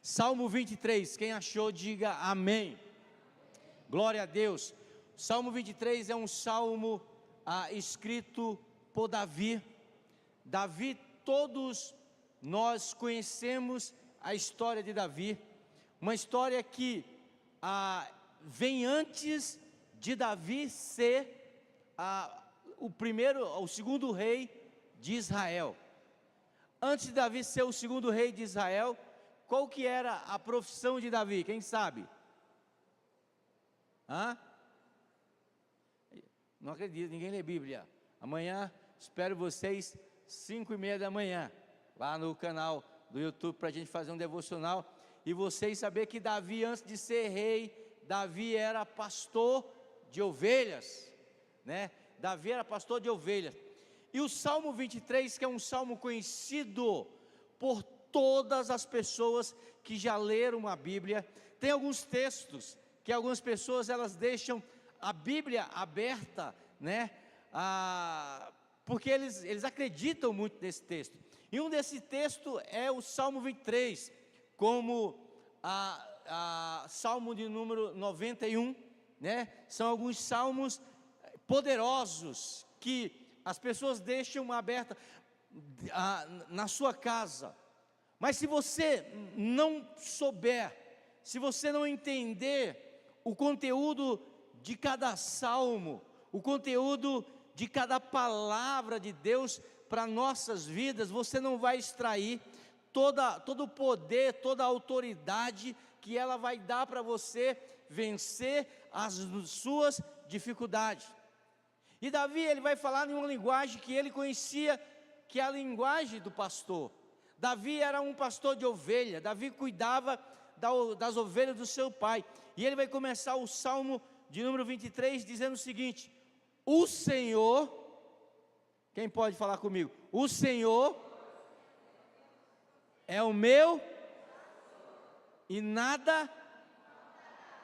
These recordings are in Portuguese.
Salmo 23, quem achou, diga amém. Glória a Deus. Salmo 23 é um salmo escrito por Davi. Davi, todos nós conhecemos a história de Davi, uma história que vem antes de Davi ser o segundo rei de Israel. Antes de Davi ser o segundo rei de Israel, qual que era a profissão de Davi? Quem sabe? Não acredito, ninguém lê Bíblia. Amanhã, espero vocês, 5:30 da manhã, lá no canal do YouTube, para a gente fazer um devocional. E vocês saber que Davi, antes de ser rei, Davi era pastor de ovelhas, né? Davi era pastor de ovelhas. E o Salmo 23, que é um salmo conhecido por todas as pessoas que já leram a Bíblia, tem alguns textos que algumas pessoas elas deixam a Bíblia aberta, né? Porque eles acreditam muito nesse texto. E um desse texto é o Salmo 23, como Salmo de número 91, né? São alguns salmos poderosos que as pessoas deixam aberta na sua casa. Mas se você não souber, se você não entender o conteúdo de cada salmo, o conteúdo de cada palavra de Deus para nossas vidas, você não vai extrair todo o poder, toda a autoridade que ela vai dar para você vencer as suas dificuldades. E Davi, ele vai falar em uma linguagem que ele conhecia, que é a linguagem do pastor. Davi era um pastor de ovelha, Davi cuidava das ovelhas do seu pai. E ele vai começar o Salmo de número 23 dizendo o seguinte: o Senhor, quem pode falar comigo? O Senhor é o meu e nada,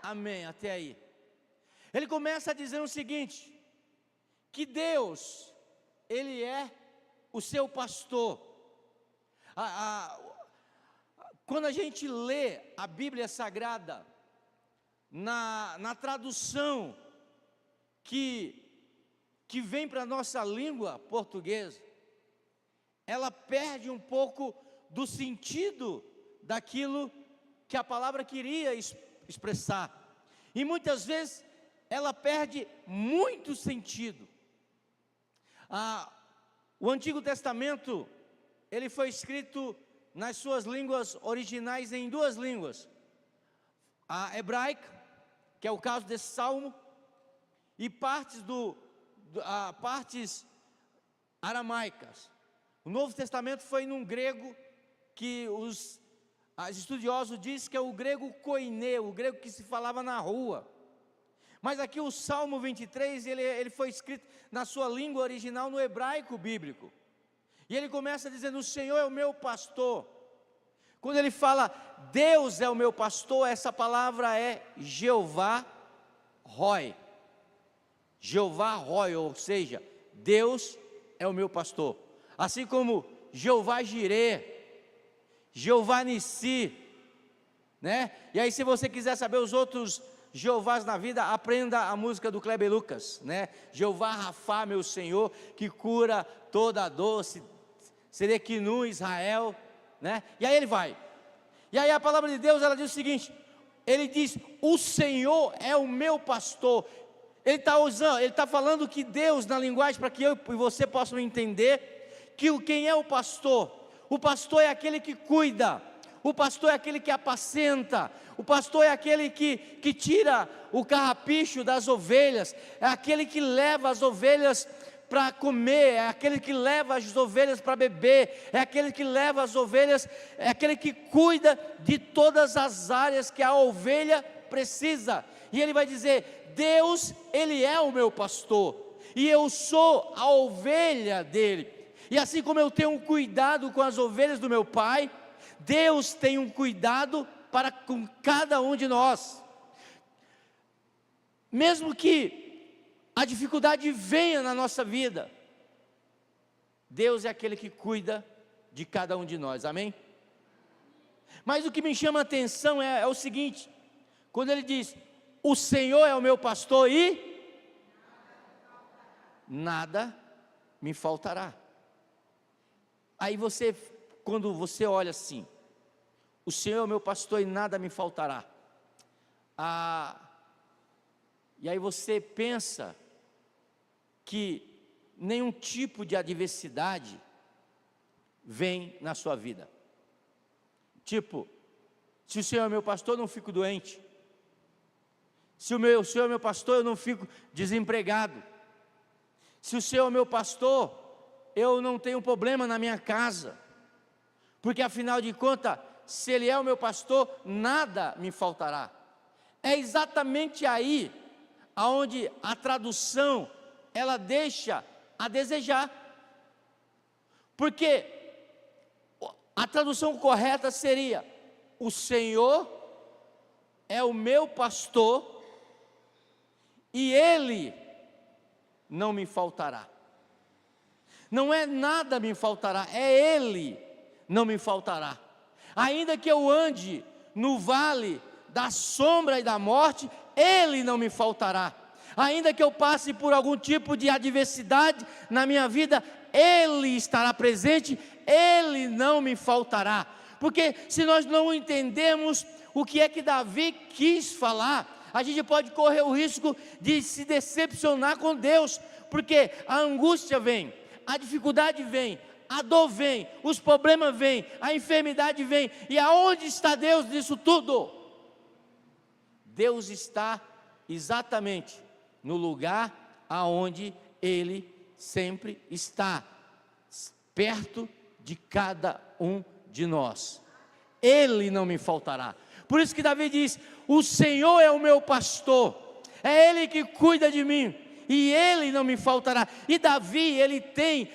amém, até aí. Ele começa dizendo o seguinte, que Deus, Ele é o seu pastor. Quando a gente lê a Bíblia Sagrada, na tradução que vem para a nossa língua portuguesa, ela perde um pouco do sentido daquilo que a palavra queria expressar, e muitas vezes ela perde muito sentido. O Antigo Testamento, ele foi escrito nas suas línguas originais em duas línguas, a hebraica, que é o caso desse salmo, e partes aramaicas. O Novo Testamento foi num grego que os estudiosos dizem que é o grego koiné, o grego que se falava na rua. Mas aqui o Salmo 23, ele foi escrito na sua língua original, no hebraico bíblico. E ele começa dizendo, o Senhor é o meu pastor. Quando ele fala, Deus é o meu pastor, essa palavra é Jeová Roi. Jeová Roi, ou seja, Deus é o meu pastor. Assim como Jeová Jireh, Jeová Nissi, né? E aí, se você quiser saber os outros Jeovás na vida, aprenda a música do Kleber Lucas, né? Jeová Rafá, meu Senhor, que cura toda a dor, Sedequinu, Israel, né? E aí ele vai. E aí a palavra de Deus, ela diz o seguinte, ele diz, o Senhor é o meu pastor. Ele está falando que Deus, na linguagem, para que eu e você possam entender, que quem é o pastor? O pastor é aquele que cuida, o pastor é aquele que apacenta, o pastor é aquele que tira o carrapicho das ovelhas, é aquele que leva as ovelhas para comer, é aquele que leva as ovelhas para beber, é aquele que leva as ovelhas, é aquele que cuida de todas as áreas que a ovelha precisa. E ele vai dizer, Deus, Ele é o meu pastor, e eu sou a ovelha dele. E assim como eu tenho um cuidado com as ovelhas do meu pai, Deus tem um cuidado para com cada um de nós. Mesmo que a dificuldade venha na nossa vida, Deus é aquele que cuida de cada um de nós, amém? Mas o que me chama a atenção é o seguinte, quando ele diz, o Senhor é o meu pastor e nada me faltará. Aí você, quando você olha assim, o Senhor é o meu pastor e nada me faltará. E aí você pensa que nenhum tipo de adversidade vem na sua vida. Tipo, se o Senhor é meu pastor, eu não fico doente. Se o Senhor é meu pastor, eu não fico desempregado. Se o Senhor é meu pastor, eu não tenho problema na minha casa. Porque afinal de contas, se Ele é o meu pastor, nada me faltará. É exatamente aí aonde a tradução, ela deixa a desejar. Porque a tradução correta seria, o Senhor é o meu pastor e Ele não me faltará. Não é nada me faltará, é Ele não me faltará. Ainda que eu ande no vale da sombra e da morte, Ele não me faltará. Ainda que eu passe por algum tipo de adversidade na minha vida, Ele estará presente, Ele não me faltará. Porque se nós não entendermos o que é que Davi quis falar, a gente pode correr o risco de se decepcionar com Deus, porque a angústia vem, a dificuldade vem, a dor vem, os problemas vêm, a enfermidade vem, e aonde está Deus nisso tudo? Deus está exatamente no lugar aonde Ele sempre está, perto de cada um de nós. Ele não me faltará. Por isso que Davi diz, o Senhor é o meu pastor, é Ele que cuida de mim, e Ele não me faltará. E Davi, ele tem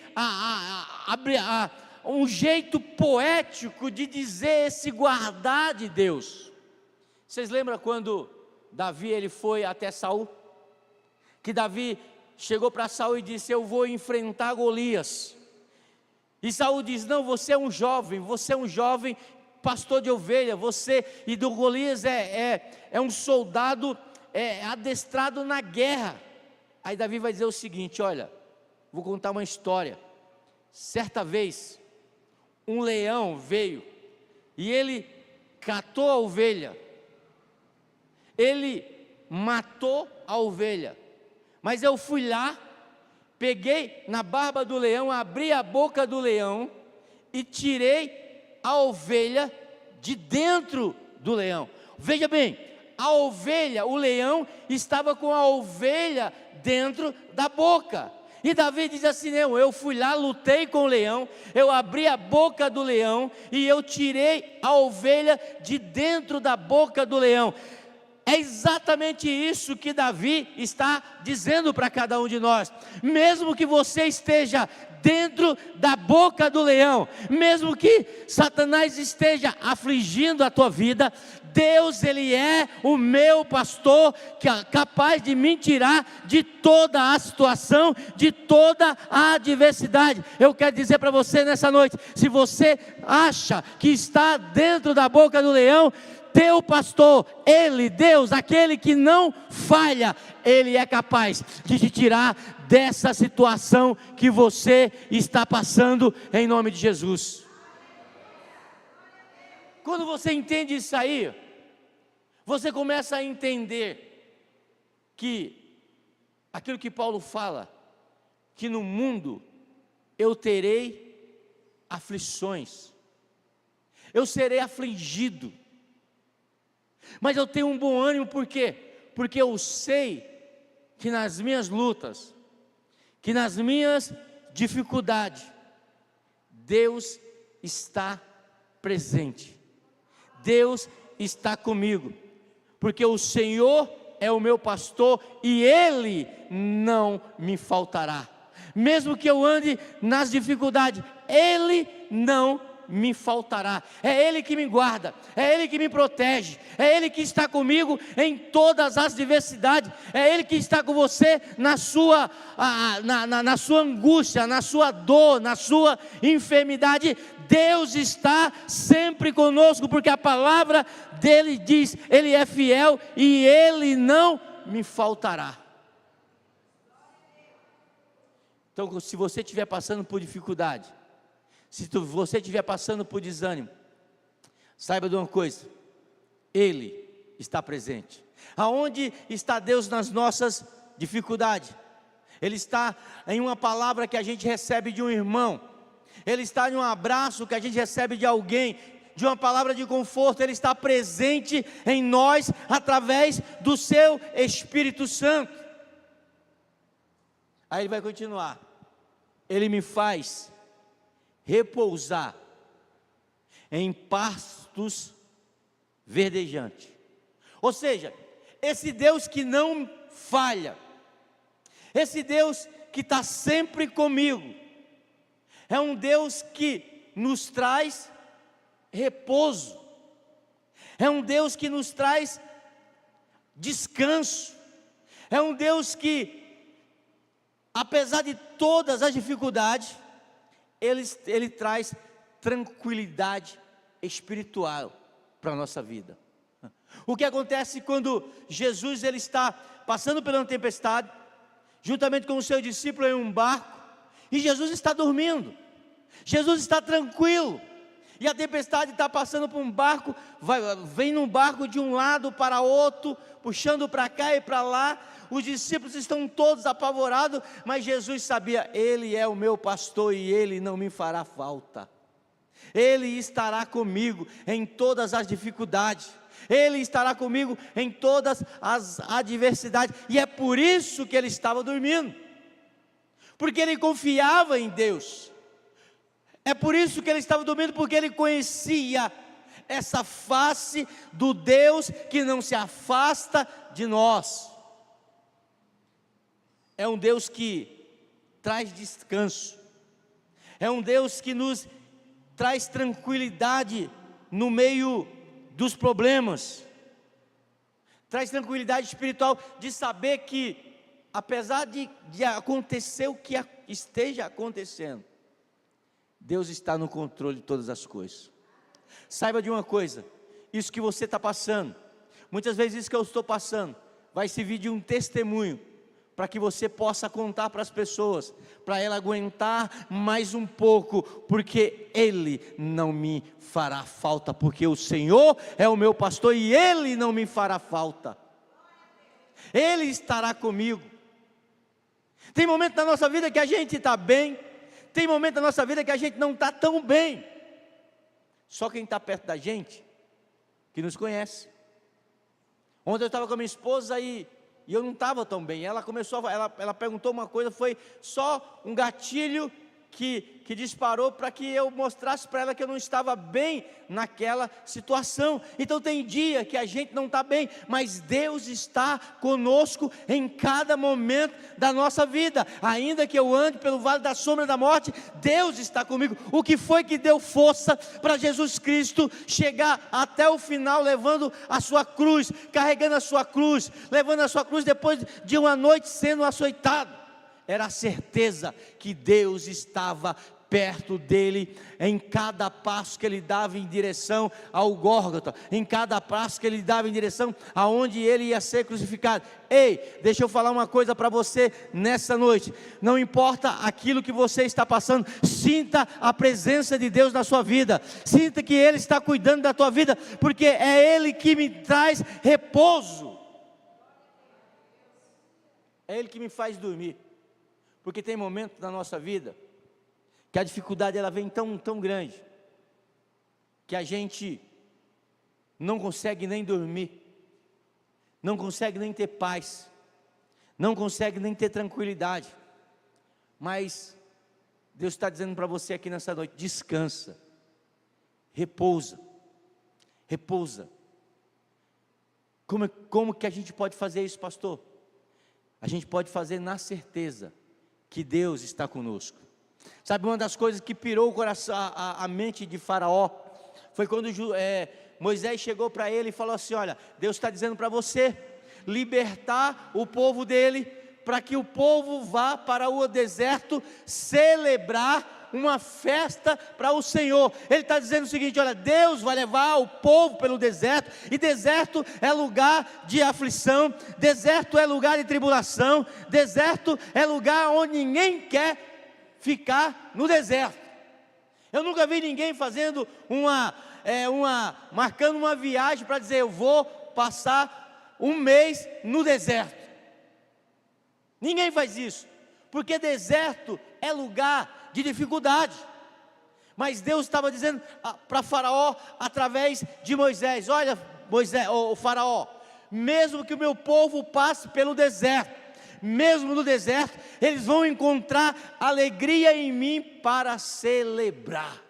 um jeito poético de dizer esse guardar de Deus. Vocês lembram quando Davi ele foi até Saul? Que Davi chegou para Saul e disse, eu vou enfrentar Golias. E Saul diz, não, você é um jovem pastor de ovelha, e do Golias é um soldado adestrado na guerra. Aí Davi vai dizer o seguinte, olha, vou contar uma história. Certa vez, um leão veio, e ele catou a ovelha, ele matou a ovelha, mas eu fui lá, peguei na barba do leão, abri a boca do leão, e tirei a ovelha de dentro do leão. Veja bem, a ovelha, o leão estava com a ovelha dentro da boca. E Davi diz assim, não, eu fui lá, lutei com o leão, eu abri a boca do leão, e eu tirei a ovelha de dentro da boca do leão. É exatamente isso que Davi está dizendo para cada um de nós. Mesmo que você esteja dentro da boca do leão, mesmo que Satanás esteja afligindo a tua vida, Deus, Ele é o meu pastor, que é capaz de me tirar de toda a situação, de toda a adversidade. Eu quero dizer para você nessa noite, se você acha que está dentro da boca do leão, teu pastor, Ele, Deus, aquele que não falha, Ele é capaz de te tirar dessa situação que você está passando, em nome de Jesus. Quando você entende isso aí, você começa a entender que aquilo que Paulo fala, que no mundo eu terei aflições, eu serei afligido, mas eu tenho um bom ânimo, por quê? Porque eu sei que nas minhas lutas, que nas minhas dificuldades, Deus está presente, Deus está comigo, porque o Senhor é o meu pastor e Ele não me faltará. Mesmo que eu ande nas dificuldades, Ele não me faltará. É Ele que me guarda, é Ele que me protege, é Ele que está comigo em todas as diversidades, é Ele que está com você na sua angústia, na sua dor, na sua enfermidade. Deus está sempre conosco, porque a palavra dele diz: Ele é fiel e Ele não me faltará. Então, se você estiver passando por dificuldade, se você estiver passando por desânimo, saiba de uma coisa: Ele está presente. Aonde está Deus nas nossas dificuldades? Ele está em uma palavra que a gente recebe de um irmão, Ele está em um abraço que a gente recebe de alguém, de uma palavra de conforto. Ele está presente em nós através do seu Espírito Santo. Aí ele vai continuar: Ele me faz repousar em pastos verdejantes. Ou seja, esse Deus que não falha, esse Deus que está sempre comigo, é um Deus que nos traz repouso, é um Deus que nos traz descanso, é um Deus que, apesar de todas as dificuldades, Ele traz tranquilidade espiritual para a nossa vida. O que acontece quando Jesus ele está passando pela tempestade, juntamente com o seu discípulo em um barco, e Jesus está dormindo, Jesus está tranquilo, e a tempestade está passando por um barco, vem num barco de um lado para outro, puxando para cá e para lá. Os discípulos estão todos apavorados, mas Jesus sabia: Ele é o meu pastor e Ele não me fará falta. Ele estará comigo em todas as dificuldades, Ele estará comigo em todas as adversidades, e é por isso que ele estava dormindo, porque ele confiava em Deus. É por isso que ele estava dormindo, porque ele conhecia essa face do Deus que não se afasta de nós. É um Deus que traz descanso, é um Deus que nos traz tranquilidade no meio dos problemas, traz tranquilidade espiritual de saber que, apesar de acontecer o que esteja acontecendo, Deus está no controle de todas as coisas. Saiba de uma coisa: isso que você está passando, muitas vezes isso que eu estou passando, vai servir de um testemunho, para que você possa contar para as pessoas, para ela aguentar mais um pouco, porque Ele não me fará falta, porque o Senhor é o meu pastor e Ele não me fará falta, Ele estará comigo. Tem momento na nossa vida que a gente está bem, tem momento na nossa vida que a gente não está tão bem. Só quem está perto da gente, que nos conhece. Ontem eu estava com a minha esposa e eu não estava tão bem. Ela perguntou uma coisa, foi só um gatilho que disparou para que eu mostrasse para ela que eu não estava bem naquela situação. Então tem dia que a gente não está bem, mas Deus está conosco em cada momento da nossa vida. Ainda que eu ande pelo vale da sombra da morte, Deus está comigo. O que foi que deu força para Jesus Cristo chegar até o final, levando a sua cruz, carregando a sua cruz, levando a sua cruz depois de uma noite sendo açoitado? Era a certeza que Deus estava perto dele, em cada passo que ele dava em direção ao Gólgota, em cada passo que ele dava em direção aonde ele ia ser crucificado. Ei, deixa eu falar uma coisa para você nessa noite: não importa aquilo que você está passando, sinta a presença de Deus na sua vida, sinta que Ele está cuidando da tua vida, porque é Ele que me traz repouso, é Ele que me faz dormir. Porque tem momentos na nossa vida que a dificuldade ela vem tão grande, que a gente não consegue nem dormir, não consegue nem ter paz, não consegue nem ter tranquilidade. Mas Deus está dizendo para você aqui nessa noite: descansa, repousa, repousa. Como que a gente pode fazer isso, pastor? A gente pode fazer na certeza que Deus está conosco. Sabe, uma das coisas que pirou o coração, a mente de Faraó, foi quando Moisés chegou para ele e falou assim: olha, Deus está dizendo para você libertar o povo dele, para que o povo vá para o deserto celebrar uma festa para o Senhor. Ele está dizendo o seguinte: olha, Deus vai levar o povo pelo deserto, e deserto é lugar de aflição, deserto é lugar de tribulação, deserto é lugar onde ninguém quer ficar no deserto. Eu nunca vi ninguém fazendo marcando uma viagem para dizer: eu vou passar um mês no deserto. Ninguém faz isso, porque deserto é lugar de dificuldade. Mas Deus estava dizendo para Faraó através de Moisés: olha, o Faraó, mesmo que o meu povo passe pelo deserto, mesmo no deserto, eles vão encontrar alegria em mim para celebrar,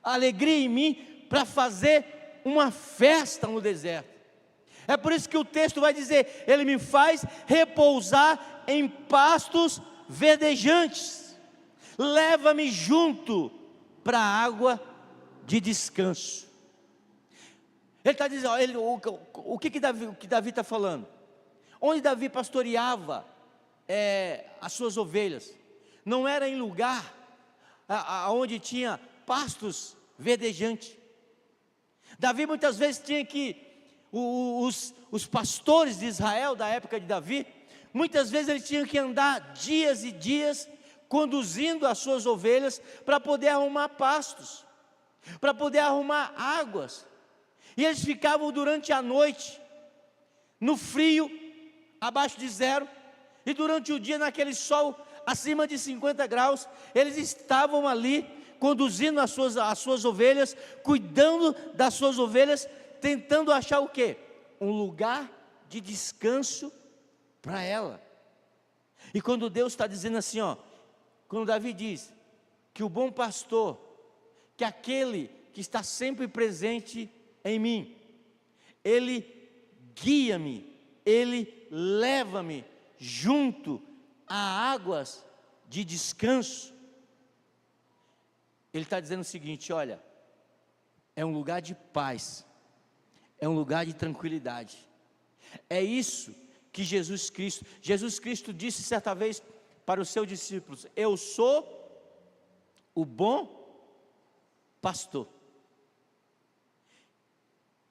alegria em mim para fazer uma festa no deserto. É por isso que o texto vai dizer: ele me faz repousar em pastos verdejantes, leva-me junto para a água de descanso. Ele está dizendo, o que Davi está falando? Onde Davi pastoreava as suas ovelhas, não era em lugar onde tinha pastos verdejantes. Davi muitas vezes tinha que, os pastores de Israel da época de Davi, muitas vezes eles tinham que andar dias e dias conduzindo as suas ovelhas para poder arrumar pastos, para poder arrumar águas, e eles ficavam durante a noite no frio, abaixo de zero, e durante o dia naquele sol acima de 50 graus, eles estavam ali conduzindo as suas ovelhas, cuidando das suas ovelhas, tentando achar o quê? Um lugar de descanso para ela. E quando Deus está dizendo assim, quando Davi diz que o bom pastor, que aquele que está sempre presente em mim, ele guia-me, ele leva-me junto a águas de descanso. Ele está dizendo o seguinte: olha, é um lugar de paz, é um lugar de tranquilidade. É isso que Jesus Cristo disse certa vez para os seus discípulos: eu sou o bom pastor.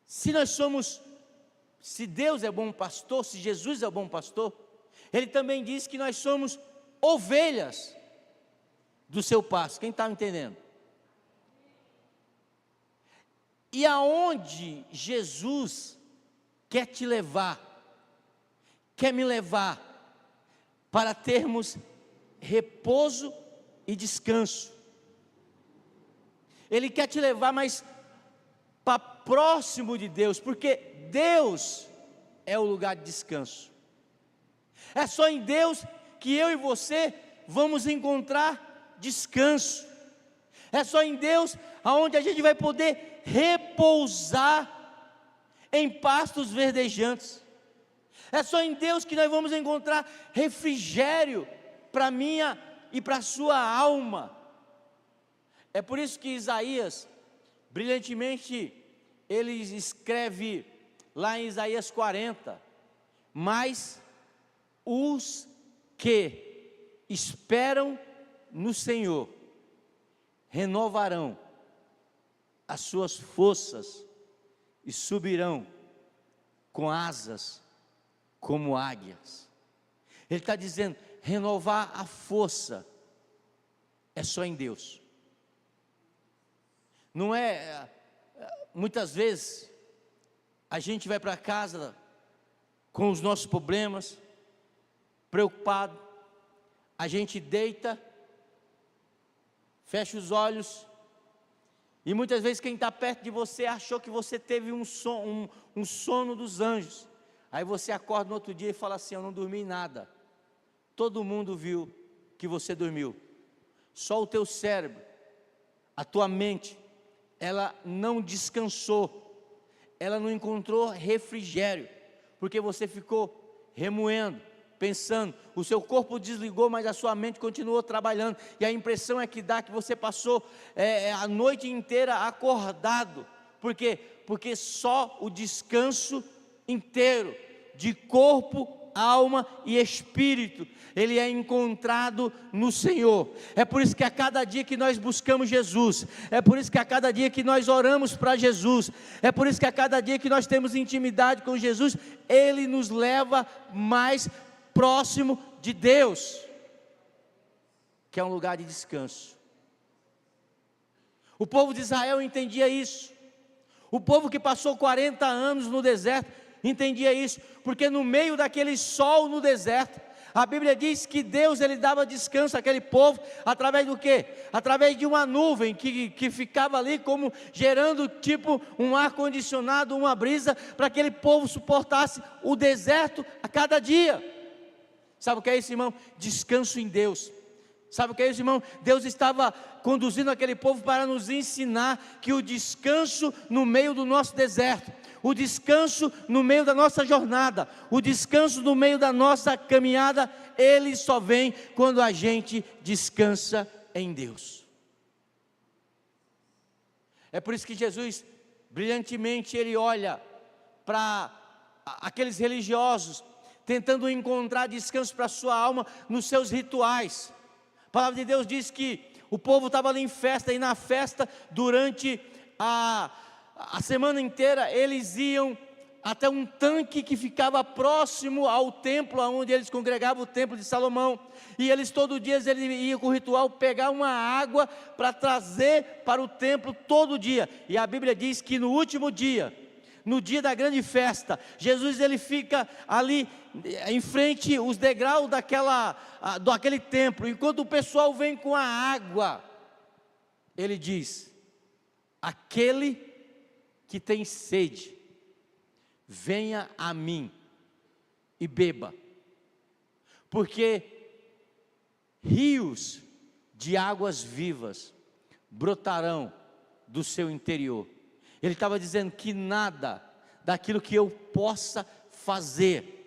Se Deus é bom pastor, se Jesus é o bom pastor, Ele também diz que nós somos ovelhas do seu pasto. Quem está me entendendo? E aonde Jesus quer te levar, quer me levar, para termos repouso e descanso. Ele quer te levar mais para próximo de Deus, porque Deus é o lugar de descanso. É só em Deus que eu e você vamos encontrar descanso. É só em Deus aonde a gente vai poder repousar em pastos verdejantes. É só em Deus que nós vamos encontrar refrigério para a minha e para a sua alma. É por isso que Isaías, brilhantemente, ele escreve lá em Isaías 40, mas os que esperam no Senhor renovarão as suas forças e subirão com asas como águias. Ele está dizendo, renovar a força é só em Deus. Não é, muitas vezes, a gente vai para casa com os nossos problemas, preocupado, a gente deita, fecha os olhos, e muitas vezes quem está perto de você achou que você teve um sono dos anjos. Aí você acorda no outro dia e fala assim: eu não dormi nada. Todo mundo viu que você dormiu. Só o teu cérebro, a tua mente, ela não descansou, ela não encontrou refrigério, porque você ficou remoendo, pensando, o seu corpo desligou, mas a sua mente continuou trabalhando, e a impressão é que dá que você passou a noite inteira acordado. Por quê? Porque só o descanso inteiro, de corpo, alma e espírito, ele é encontrado no Senhor. É por isso que a cada dia que nós buscamos Jesus, é por isso que a cada dia que nós oramos para Jesus, é por isso que a cada dia que nós temos intimidade com Jesus, Ele nos leva mais próximo de Deus, que é um lugar de descanso. O povo de Israel entendia isso. O povo que passou 40 anos no deserto entendia isso, porque no meio daquele sol no deserto, a Bíblia diz que Deus, ele dava descanso àquele povo, através do quê? Através de uma nuvem que ficava ali como gerando tipo um ar-condicionado, uma brisa, para que aquele povo suportasse o deserto a cada dia. Sabe o que é isso, irmão? Descanso em Deus. Sabe o que é isso, irmão? Deus estava conduzindo aquele povo para nos ensinar que o descanso no meio do nosso deserto, o descanso no meio da nossa jornada, o descanso no meio da nossa caminhada, ele só vem quando a gente descansa em Deus. É por isso que Jesus, brilhantemente, ele olha para aqueles religiosos, tentando encontrar descanso para a sua alma nos seus rituais. A palavra de Deus diz que o povo estava ali em festa, e na festa, durante a semana inteira, eles iam até um tanque que ficava próximo ao templo, onde eles congregavam, o templo de Salomão, e eles todo dia, eles iam com o ritual, pegar uma água, para trazer para o templo todo dia, e a Bíblia diz que no último dia, no dia da grande festa, Jesus ele fica ali, em frente, os degraus daquele templo, enquanto o pessoal vem com a água, ele diz: aquele que tem sede, venha a mim e beba, porque rios de águas vivas brotarão do seu interior. Ele estava dizendo que nada daquilo que eu possa fazer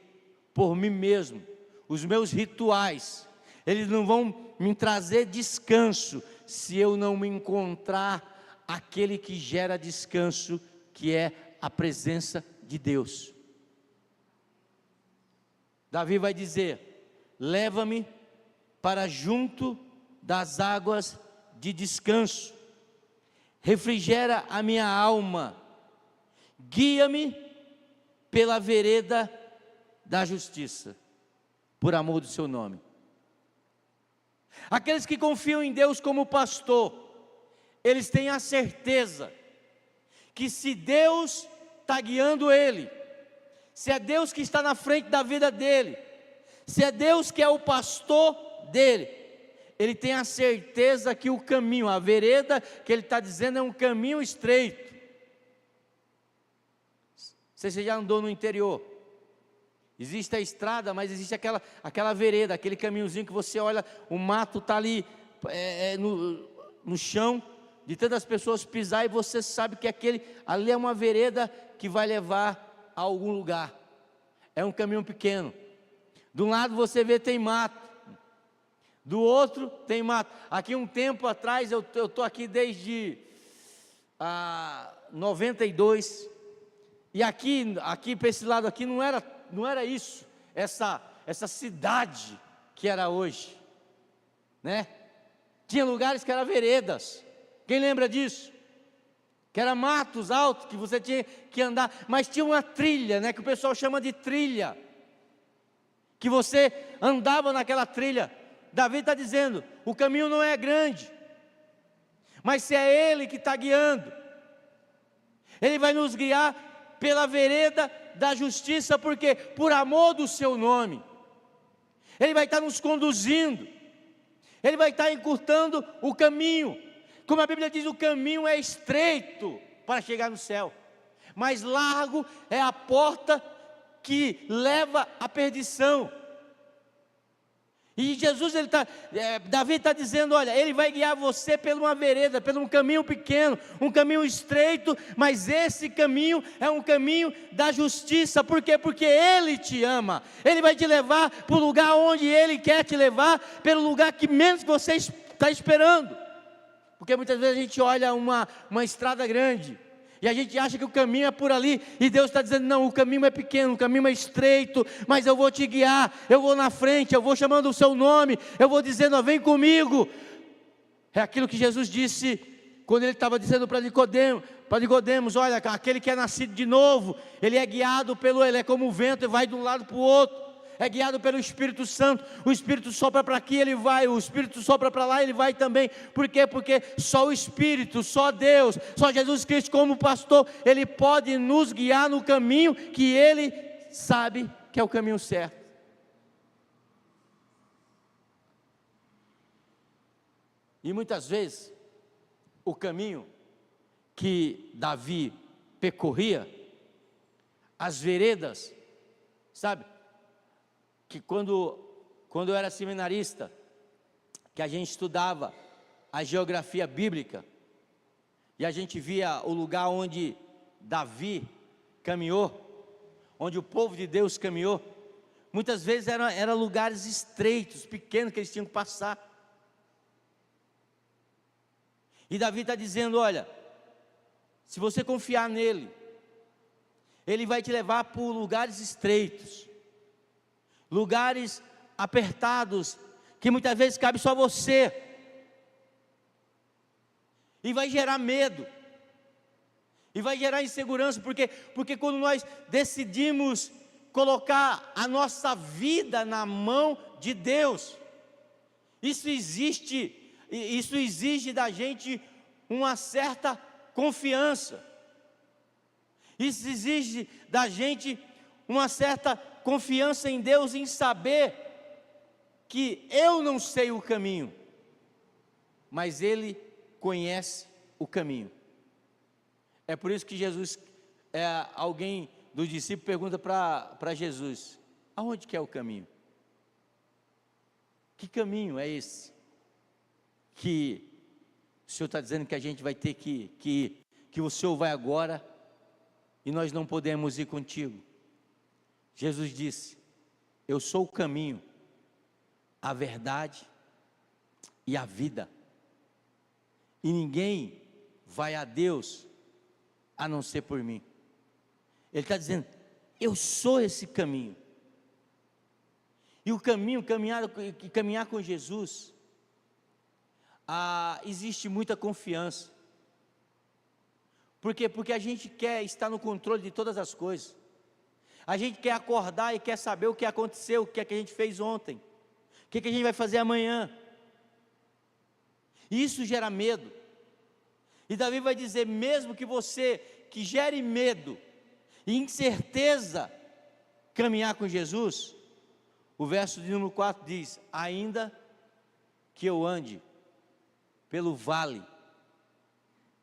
por mim mesmo, os meus rituais, eles não vão me trazer descanso, se eu não me encontrar aquele que gera descanso, que é a presença de Deus. Davi vai dizer: leva-me para junto das águas de descanso, refrigera a minha alma, guia-me pela vereda da justiça, por amor do seu nome. Aqueles que confiam em Deus como pastor, eles têm a certeza que se Deus está guiando ele, se é Deus que está na frente da vida dele, se é Deus que é o pastor dele, ele tem a certeza que o caminho, a vereda que ele está dizendo é um caminho estreito. Você já andou no interior? Existe a estrada, mas existe aquela vereda, aquele caminhozinho que você olha, o mato está ali no chão, de tantas pessoas pisar, e você sabe que ali é uma vereda que vai levar a algum lugar. É um caminho pequeno. De um lado você vê tem mato, do outro tem mato. Aqui um tempo atrás, eu estou aqui desde 92, e aqui para esse lado aqui não era isso, essa cidade que era hoje, né? Tinha lugares que eram veredas. Quem lembra disso? Que era matos altos, que você tinha que andar, mas tinha uma trilha, né, que o pessoal chama de trilha, que você andava naquela trilha. Davi está dizendo, o caminho não é grande, mas se é Ele que está guiando, Ele vai nos guiar pela vereda da justiça, porque por amor do seu nome, Ele vai estar nos conduzindo, Ele vai estar encurtando o caminho. Como a Bíblia diz, o caminho é estreito para chegar no céu, mas largo é a porta que leva à perdição. E Jesus, Davi está dizendo, olha, Ele vai guiar você por uma vereda, por um caminho pequeno, um caminho estreito, mas esse caminho é um caminho da justiça. Por quê? Porque Ele te ama, Ele vai te levar para o lugar onde Ele quer te levar, pelo lugar que menos você está esperando. Porque muitas vezes a gente olha uma estrada grande, e a gente acha que o caminho é por ali, e Deus está dizendo, não, o caminho é pequeno, o caminho é estreito, mas eu vou te guiar, eu vou na frente, eu vou chamando o seu nome, eu vou dizendo, ó, vem comigo. É aquilo que Jesus disse, quando Ele estava dizendo para Nicodemos, olha, aquele que é nascido de novo, ele é guiado ele é como o vento, e vai de um lado para o outro, é guiado pelo Espírito Santo. O Espírito sopra para aqui, ele vai, o Espírito sopra para lá, ele vai também. Por quê? Porque só o Espírito, só Deus, só Jesus Cristo como pastor, Ele pode nos guiar no caminho que Ele sabe que é o caminho certo. E muitas vezes, o caminho que Davi percorria, as veredas, sabe? Que quando eu era seminarista, que a gente estudava a geografia bíblica, e a gente via o lugar onde Davi caminhou, onde o povo de Deus caminhou, muitas vezes eram lugares estreitos, pequenos, que eles tinham que passar. E Davi está dizendo, olha, se você confiar nele, Ele vai te levar por lugares estreitos, lugares apertados, que muitas vezes cabe só você, e vai gerar medo, e vai gerar insegurança, porque quando nós decidimos colocar a nossa vida na mão de Deus, isso exige da gente uma certa confiança, isso exige da gente uma certa confiança em Deus, em saber que eu não sei o caminho, mas Ele conhece o caminho. É por isso que alguém dos discípulos pergunta para Jesus, aonde que é o caminho? Que caminho é esse que o Senhor está dizendo que a gente vai ter que ir, que o Senhor vai agora e nós não podemos ir contigo? Jesus disse, eu sou o caminho, a verdade e a vida, e ninguém vai a Deus a não ser por mim. Ele está dizendo, eu sou esse caminho. E o caminho, caminhar com Jesus, existe muita confiança. Por quê? Porque a gente quer estar no controle de todas as coisas. A gente quer acordar e quer saber o que aconteceu, o que é que a gente fez ontem, o que é que a gente vai fazer amanhã. Isso gera medo. E Davi vai dizer, mesmo que você, que gere medo e incerteza, caminhar com Jesus, o verso de número 4 diz, ainda que eu ande pelo vale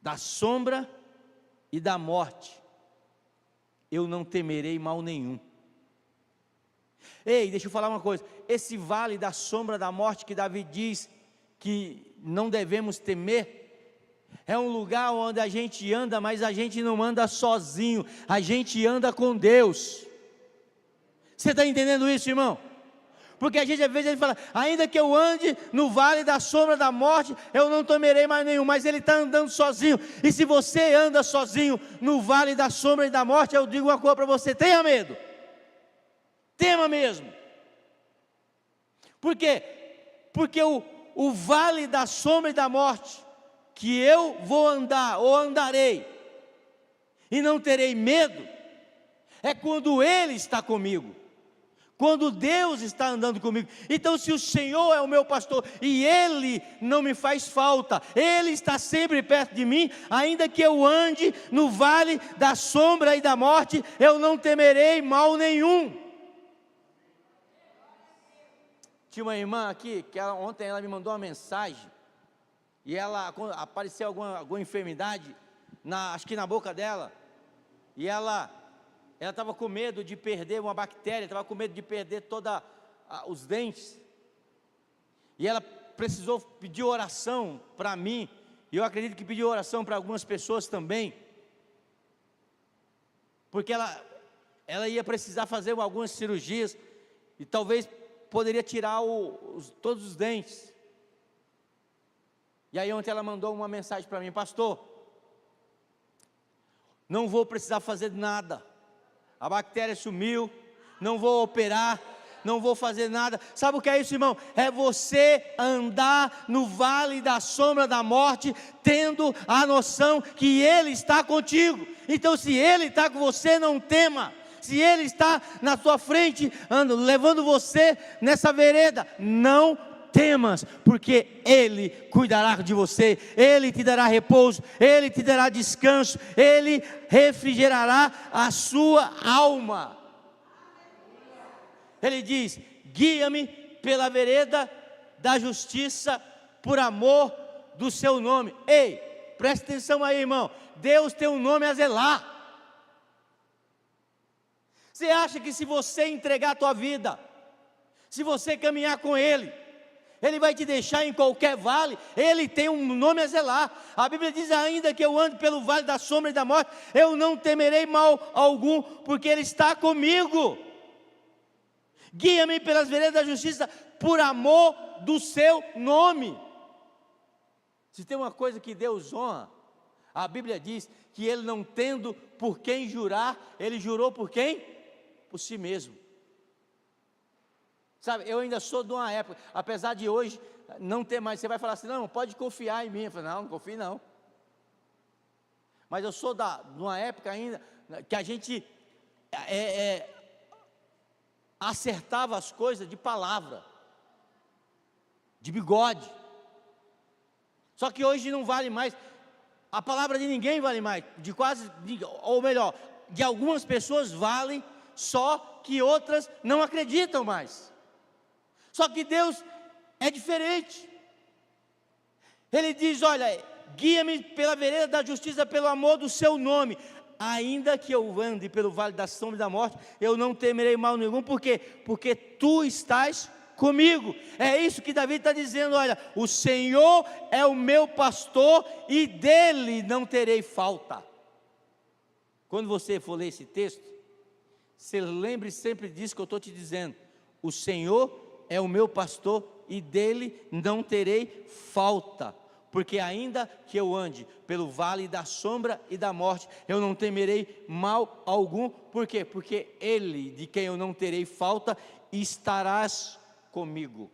da sombra e da morte, eu não temerei mal nenhum. Ei, deixa eu falar uma coisa, esse vale da sombra da morte que Davi diz que não devemos temer, é um lugar onde a gente anda, mas a gente não anda sozinho, a gente anda com Deus. Você está entendendo isso, irmão? Porque a gente às vezes fala, ainda que eu ande no vale da sombra da morte, eu não temerei mais nenhum, mas ele está andando sozinho. E se você anda sozinho no vale da sombra e da morte, eu digo uma coisa para você, tenha medo, tema mesmo. Por quê? Porque o vale da sombra e da morte, que eu vou andar ou andarei, e não terei medo, é quando Ele está comigo, quando Deus está andando comigo. Então, se o Senhor é o meu pastor, e Ele não me faz falta, Ele está sempre perto de mim, ainda que eu ande no vale da sombra e da morte, eu não temerei mal nenhum. Tinha uma irmã aqui, que ontem ela me mandou uma mensagem, e apareceu alguma enfermidade, acho que na boca dela, e ela estava com medo de perder uma bactéria, estava com medo de perder todos os dentes, e ela precisou pedir oração para mim, e eu acredito que pediu oração para algumas pessoas também, porque ela ia precisar fazer algumas cirurgias, e talvez poderia tirar todos os dentes. E aí ontem ela mandou uma mensagem para mim: pastor, não vou precisar fazer nada, a bactéria sumiu, não vou operar, não vou fazer nada. Sabe o que é isso, irmão? É você andar no vale da sombra da morte, tendo a noção que Ele está contigo. Então, se Ele está com você, não tema. Se Ele está na sua frente, levando você nessa vereda, não temas, porque Ele cuidará de você, Ele te dará repouso, Ele te dará descanso, Ele refrigerará a sua alma. Ele diz: guia-me pela vereda da justiça, por amor do seu nome. Ei, presta atenção aí, irmão, Deus tem um nome a zelar. Você acha que se você entregar a tua vida, se você caminhar com Ele, Ele vai te deixar em qualquer vale? Ele tem um nome a zelar. A Bíblia diz: ainda que eu ande pelo vale da sombra e da morte, eu não temerei mal algum, porque Ele está comigo. Guia-me pelas veredas da justiça, por amor do seu nome. Se tem uma coisa que Deus honra, a Bíblia diz que Ele, não tendo por quem jurar, Ele jurou por quem? Por si mesmo. Sabe, eu ainda sou de uma época, apesar de hoje não ter mais, você vai falar assim: não, pode confiar em mim. Eu falo: não confio não. Mas eu sou de uma época ainda que a gente acertava as coisas de palavra, de bigode. Só que hoje não vale mais, a palavra de ninguém vale mais, ou melhor, de algumas pessoas vale, só que outras não acreditam mais. Só que Deus é diferente. Ele diz: olha, guia-me pela vereda da justiça, pelo amor do seu nome. Ainda que eu ande pelo vale da sombra e da morte, eu não temerei mal nenhum. Por quê? Porque tu estás comigo. É isso que Davi está dizendo: olha, o Senhor é o meu pastor e dele não terei falta. Quando você for ler esse texto, você lembre sempre disso que eu estou te dizendo: o Senhor é o meu pastor e dele não terei falta. Porque ainda que eu ande pelo vale da sombra e da morte, eu não temerei mal algum. Por quê? Porque Ele, de quem eu não terei falta, estarás comigo,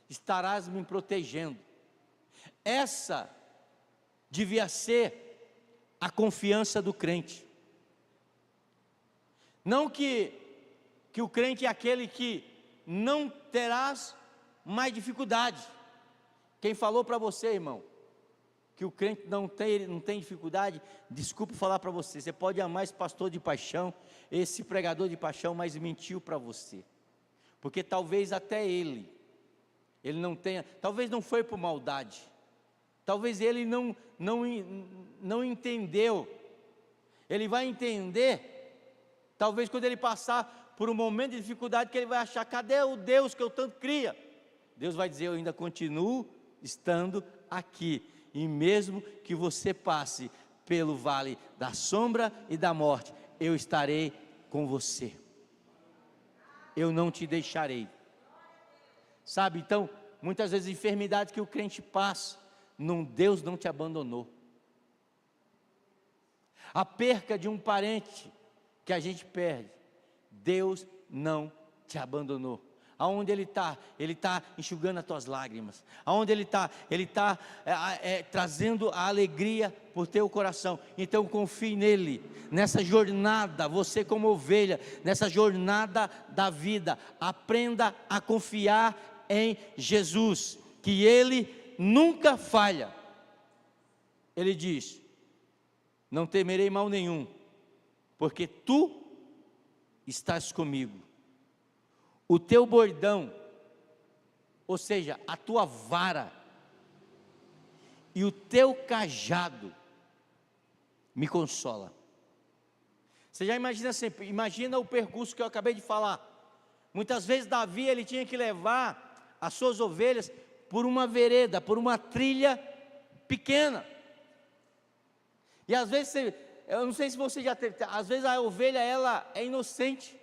estarás me protegendo. Essa devia ser a confiança do crente. Não que o crente é aquele que não terás mais dificuldade. Quem falou para você, irmão, que o crente não tem dificuldade, desculpe falar para você, você pode amar esse pastor de paixão, esse pregador de paixão, mas mentiu para você, porque talvez até ele não tenha, talvez não foi por maldade, talvez ele não entendeu. Ele vai entender, talvez quando ele passar por um momento de dificuldade, que ele vai achar: cadê o Deus que eu tanto cria? Deus vai dizer: eu ainda continuo estando aqui, e mesmo que você passe pelo vale da sombra e da morte, eu estarei com você, eu não te deixarei. Sabe, então, muitas vezes enfermidades que o crente passa, Deus não te abandonou. A perca de um parente que a gente perde, Deus não te abandonou. Aonde Ele está enxugando as tuas lágrimas. Aonde Ele está trazendo a alegria por teu coração. Então confie nele, nessa jornada, você como ovelha, nessa jornada da vida, aprenda a confiar em Jesus, que Ele nunca falha. Ele diz: não temerei mal nenhum, porque tu estás comigo. O teu bordão, ou seja, a tua vara, e o teu cajado me consola. Você já imagina sempre, imagina o percurso que eu acabei de falar. Muitas vezes Davi, ele tinha que levar as suas ovelhas por uma vereda, por uma trilha pequena. E às vezes, eu não sei se você já teve, às vezes a ovelha, ela é inocente.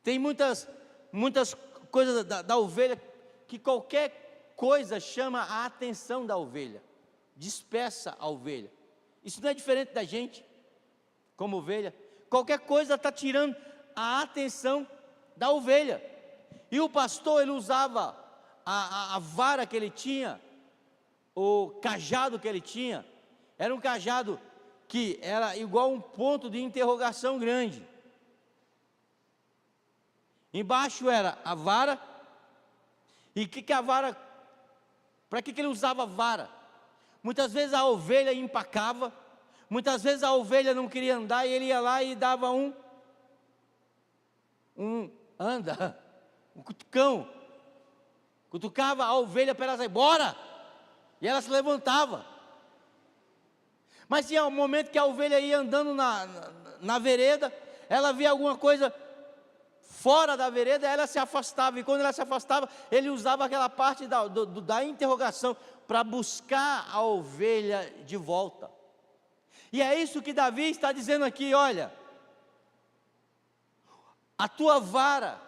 Tem muitas coisas da ovelha, que qualquer coisa chama a atenção da ovelha, dispersa a ovelha. Isso não é diferente da gente, como ovelha. Qualquer coisa está tirando a atenção da ovelha. E o pastor, ele usava a vara que ele tinha, o cajado que ele tinha, era um cajado que era igual a um ponto de interrogação grande. Embaixo era a vara. E que a vara, para que ele usava a vara? Muitas vezes a ovelha empacava, muitas vezes a ovelha não queria andar, e ele ia lá e dava um cutucão, cutucava a ovelha para ela sair, bora! E ela se levantava. Mas tinha um momento que a ovelha ia andando na vereda, ela via alguma coisa fora da vereda, ela se afastava, e quando ela se afastava, ele usava aquela parte da interrogação para buscar a ovelha de volta. E é isso que Davi está dizendo aqui: olha, a tua vara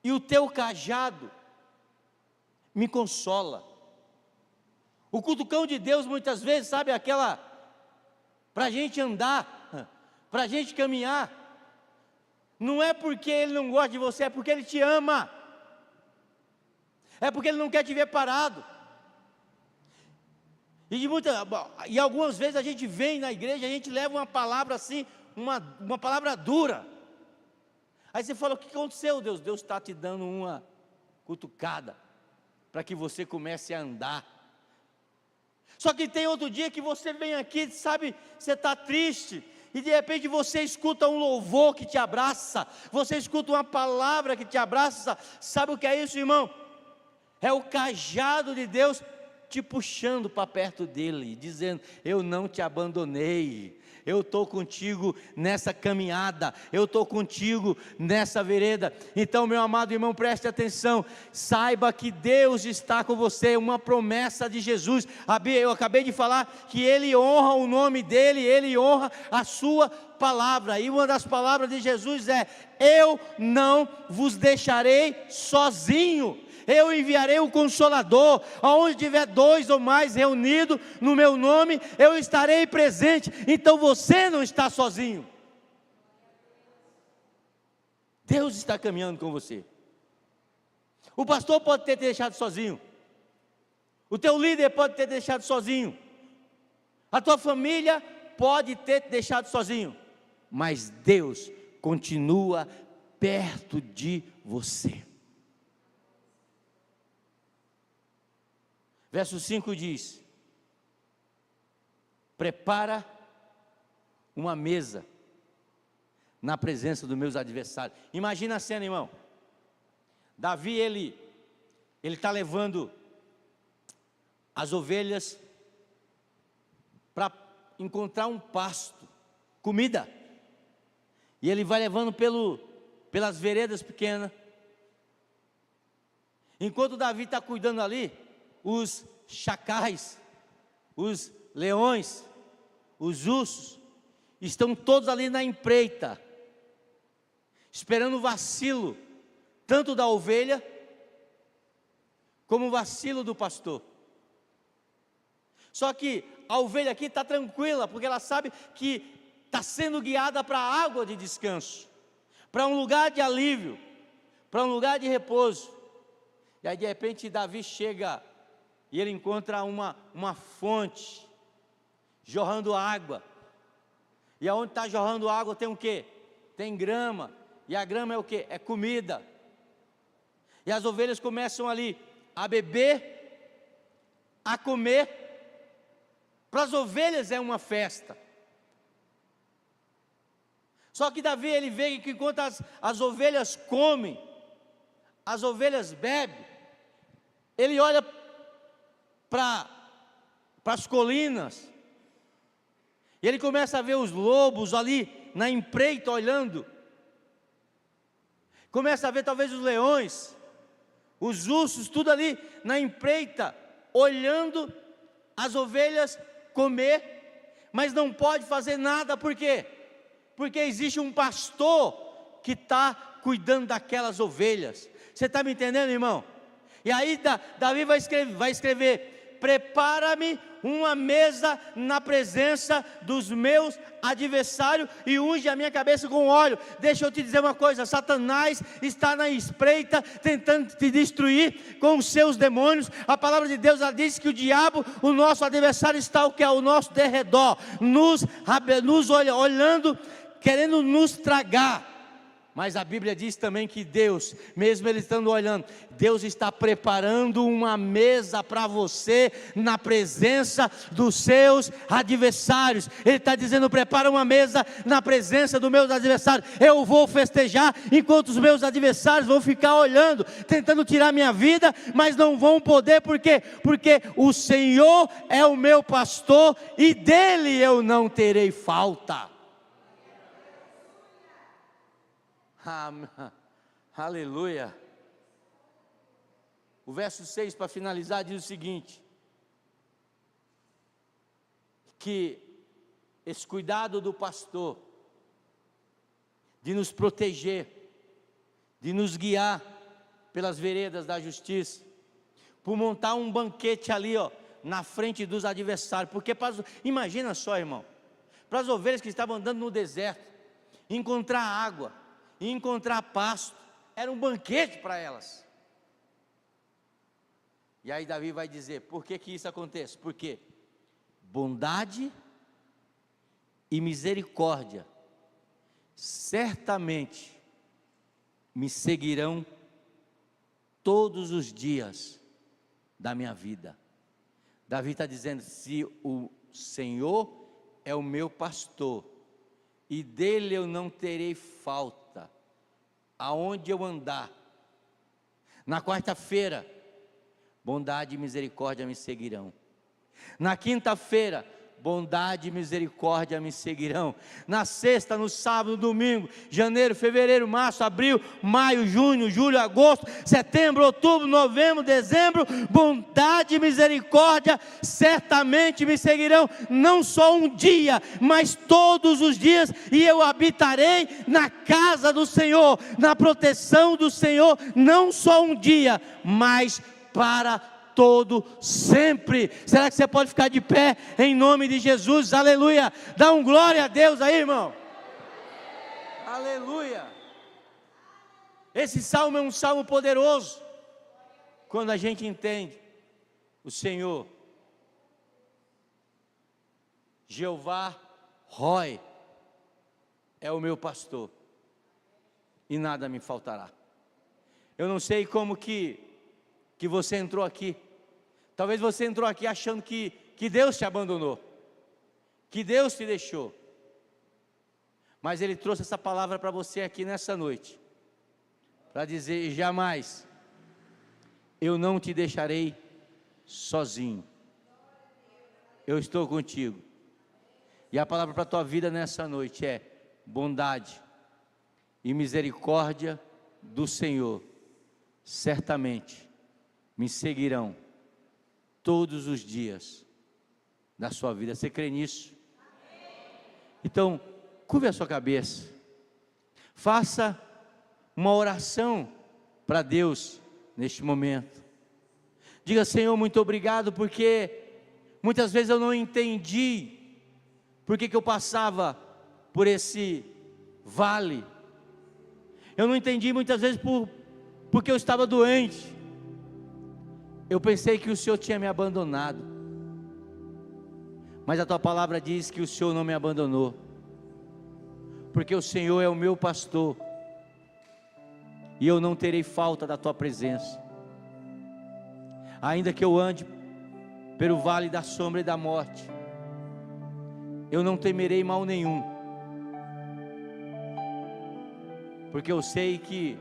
e o teu cajado me consola. O cutucão de Deus muitas vezes, sabe, aquela, para a gente andar, para a gente caminhar, não é porque Ele não gosta de você, é porque Ele te ama, é porque Ele não quer te ver parado. E algumas vezes a gente vem na igreja, a gente leva uma palavra assim, uma palavra dura. Aí você fala: o que aconteceu, Deus? Deus está te dando uma cutucada, para que você comece a andar. Só que tem outro dia que você vem aqui, sabe, você está triste, e de repente você escuta um louvor que te abraça, você escuta uma palavra que te abraça. Sabe o que é isso, irmão? É o cajado de Deus te puxando para perto dele, dizendo: eu não te abandonei, eu estou contigo nessa caminhada, eu estou contigo nessa vereda. Então, meu amado irmão, preste atenção, saiba que Deus está com você, uma promessa de Jesus. Eu acabei de falar que Ele honra o nome dEle, Ele honra a sua palavra, e uma das palavras de Jesus é: eu não vos deixarei sozinho, eu enviarei o Consolador. Aonde tiver 2 ou mais reunidos no meu nome, eu estarei presente. Então você não está sozinho, Deus está caminhando com você. O pastor pode ter te deixado sozinho, o teu líder pode ter te deixado sozinho, a tua família pode ter te deixado sozinho, mas Deus continua perto de você. Verso 5 diz: prepara uma mesa na presença dos meus adversários. Imagina a cena, irmão. Davi, ele está levando as ovelhas para encontrar um pasto, comida, e ele vai levando pelas veredas pequenas. Enquanto Davi está cuidando ali, os chacais, os leões, os ursos, estão todos ali na empreita, esperando o vacilo, tanto da ovelha, como o vacilo do pastor. Só que a ovelha aqui está tranquila, porque ela sabe que está sendo guiada para a água de descanso, para um lugar de alívio, para um lugar de repouso. E aí de repente Davi chega e ele encontra uma fonte jorrando água. E aonde está jorrando água tem o quê? Tem grama. E a grama é o quê? É comida. E as ovelhas começam ali a beber, a comer. Para as ovelhas é uma festa. Só que Davi, ele vê que enquanto as ovelhas comem, as ovelhas bebem, ele olha para as colinas, e ele começa a ver os lobos ali na empreita olhando, começa a ver talvez os leões, os ursos, tudo ali na empreita, olhando as ovelhas comer, mas não pode fazer nada, por quê? Porque existe um pastor que está cuidando daquelas ovelhas. Você está me entendendo, irmão? E aí Davi vai escrever: prepara-me uma mesa na presença dos meus adversários e unge a minha cabeça com óleo. Deixa eu te dizer uma coisa: Satanás está na espreita, tentando te destruir com os seus demônios. A palavra de Deus, ela diz que o diabo, o nosso adversário, está o que? Ao nosso derredor, nos olhando, querendo nos tragar. Mas a Bíblia diz também que Deus, mesmo Ele estando olhando, Deus está preparando uma mesa para você, na presença dos seus adversários. Ele está dizendo: prepara uma mesa na presença dos meus adversários. Eu vou festejar, enquanto os meus adversários vão ficar olhando, tentando tirar minha vida, mas não vão poder. Por quê? Porque o Senhor é o meu pastor, e dele eu não terei falta. Aleluia. O verso 6, para finalizar, diz o seguinte: que esse cuidado do pastor, de nos proteger, de nos guiar pelas veredas da justiça, por montar um banquete ali, na frente dos adversários. Porque imagina só, irmão, para as ovelhas que estavam andando no deserto, encontrar água e encontrar pasto, era um banquete para elas. E aí Davi vai dizer: por que isso acontece? Porque bondade e misericórdia certamente me seguirão todos os dias da minha vida. Davi está dizendo: se o Senhor é o meu pastor, e dele eu não terei falta, aonde eu andar. Na quarta-feira, bondade e misericórdia me seguirão. Na quinta-feira, bondade e misericórdia me seguirão. Na sexta, no sábado, no domingo, janeiro, fevereiro, março, abril, maio, junho, julho, agosto, setembro, outubro, novembro, dezembro, bondade e misericórdia certamente me seguirão, não só um dia, mas todos os dias, e eu habitarei na casa do Senhor, na proteção do Senhor, não só um dia, mas para todo sempre. Será que você pode ficar de pé em nome de Jesus? Aleluia. Dá um glória a Deus aí, irmão. Aleluia. Esse salmo é um salmo poderoso, quando a gente entende: o Senhor, Jeová Roi, é o meu pastor, e nada me faltará. Eu não sei como que você entrou aqui. Talvez você entrou aqui achando que Deus te abandonou, que Deus te deixou. Mas Ele trouxe essa palavra para você aqui nessa noite, para dizer: jamais eu não te deixarei sozinho, eu estou contigo. E a palavra para a tua vida nessa noite é: bondade e misericórdia do Senhor certamente me seguirão todos os dias da sua vida. Você crê nisso? Então, curve a sua cabeça, faça uma oração para Deus neste momento. Diga: Senhor, muito obrigado, porque muitas vezes eu não entendi por que eu passava por esse vale. Eu não entendi muitas vezes porque eu estava doente. Eu pensei que o Senhor tinha me abandonado, mas a tua palavra diz que o Senhor não me abandonou, porque o Senhor é o meu pastor, e eu não terei falta da tua presença. Ainda que eu ande pelo vale da sombra e da morte, eu não temerei mal nenhum, porque eu sei que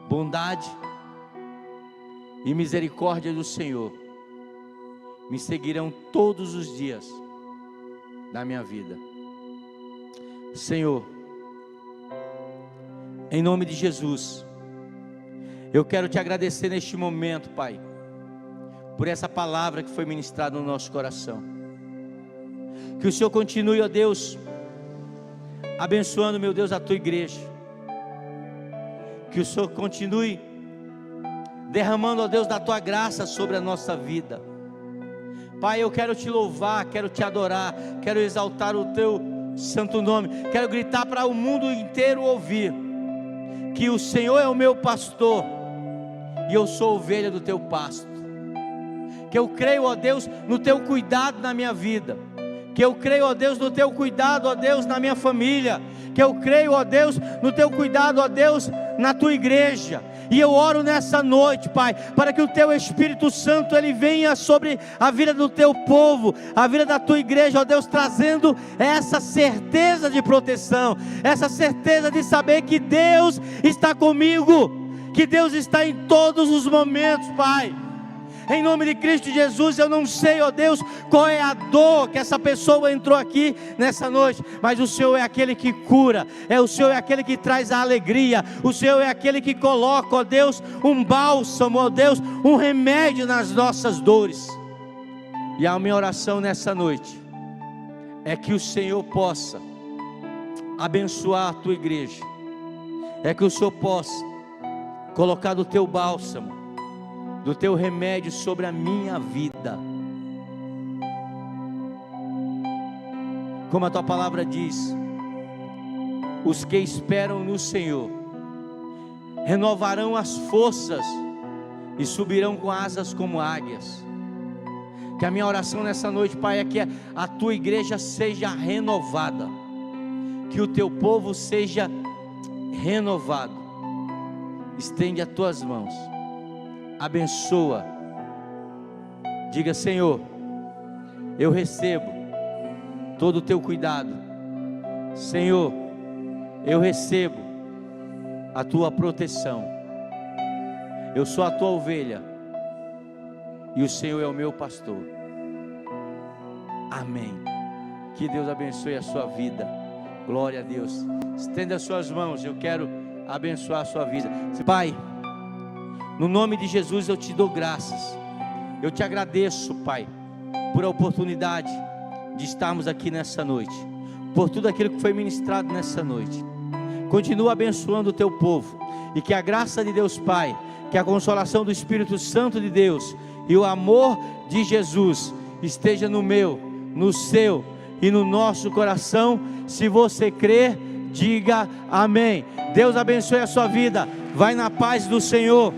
bondade e misericórdia do Senhor me seguirão todos os dias da minha vida. Senhor, em nome de Jesus, Eu quero te agradecer neste momento, Pai, por essa palavra que foi ministrada no nosso coração. Que o Senhor continue, ó Deus, abençoando, meu Deus, a tua igreja. Que o Senhor continue derramando, ó Deus, da tua graça sobre a nossa vida. Pai, eu quero te louvar, quero te adorar, quero exaltar o teu santo nome. Quero gritar para o mundo inteiro ouvir que o Senhor é o meu pastor e eu sou ovelha do teu pasto. Que eu creio, ó Deus, no teu cuidado na minha vida. Que eu creio, ó Deus, no teu cuidado, ó Deus, na minha família. Que eu creio, ó Deus, no teu cuidado, ó Deus, na tua igreja. E eu oro nessa noite, Pai, para que o teu Espírito Santo, ele venha sobre a vida do teu povo, a vida da tua igreja, ó Deus, trazendo essa certeza de proteção, essa certeza de saber que Deus está comigo, que Deus está em todos os momentos, Pai. Em nome de Cristo Jesus, eu não sei, ó Deus, qual é a dor que essa pessoa entrou aqui nessa noite, mas o Senhor é aquele que cura, o Senhor é aquele que traz a alegria, o Senhor é aquele que coloca, ó Deus, um bálsamo, ó Deus, um remédio nas nossas dores. E a minha oração nessa noite é que o Senhor possa abençoar a tua igreja, é que o Senhor possa colocar do teu bálsamo, do teu remédio sobre a minha vida. Como a tua palavra diz, os que esperam no Senhor renovarão as forças e subirão com asas como águias. Que a minha oração nessa noite, Pai, é que a tua igreja seja renovada, que o teu povo seja renovado. Estende as tuas mãos, abençoa, diga: Senhor, eu recebo todo o teu cuidado, Senhor, eu recebo a tua proteção, eu sou a tua ovelha e o Senhor é o meu pastor. Amém. Que Deus abençoe a sua vida. Glória a Deus. Estenda as suas mãos, eu quero abençoar a sua vida. Pai, no nome de Jesus eu te dou graças, eu te agradeço, Pai, por a oportunidade de estarmos aqui nessa noite, por tudo aquilo que foi ministrado nessa noite. Continua abençoando o teu povo, e que a graça de Deus Pai, que a consolação do Espírito Santo de Deus e o amor de Jesus esteja no meu, no seu e no nosso coração. Se você crer, diga amém. Deus abençoe a sua vida, vai na paz do Senhor.